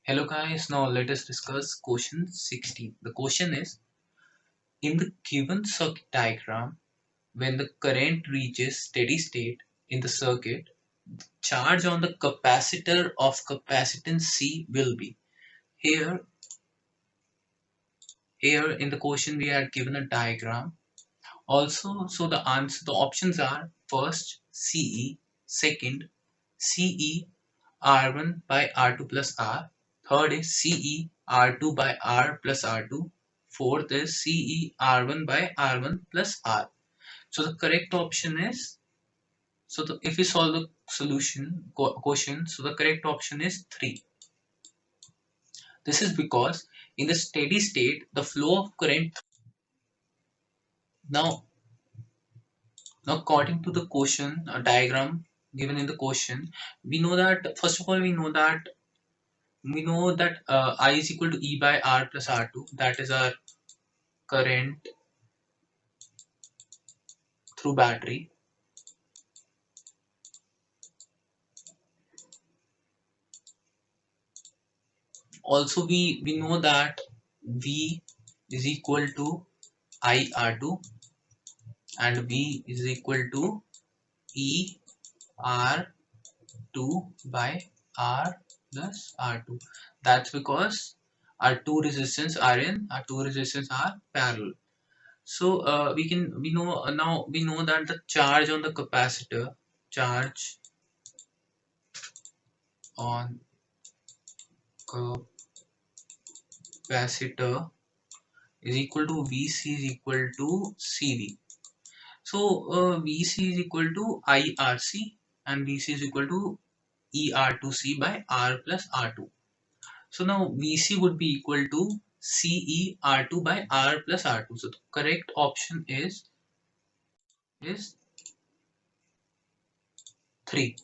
Hello guys, now let us discuss question 16. The question is, in the given circuit diagram, when the current reaches steady state in the circuit, charge on the capacitor of capacitance C will be. Here in the question we are given a diagram. Also, so the options are first CE, second CE R1 by R2 plus R. Third is CE R2 by R plus R2. Fourth is CE R1 by R1 plus R. So the correct option is, if we solve the question, so the correct option is 3. This is because in the steady state, the flow of current, now according to the question diagram given in the question, we know that, first of all, we know that I is equal to E by R plus R2. That is our current through battery. Also, we know that V is equal to I R2 and V is equal to E R2 by R plus R2. That's because our two resistance are parallel. So we know now we know that the charge on the capacitor is equal to VC is equal to CV. So VC is equal to IRC and VC is equal to ER2C by R plus R2. So now VC would be equal to CER2 by R plus R2. So the correct option is 3.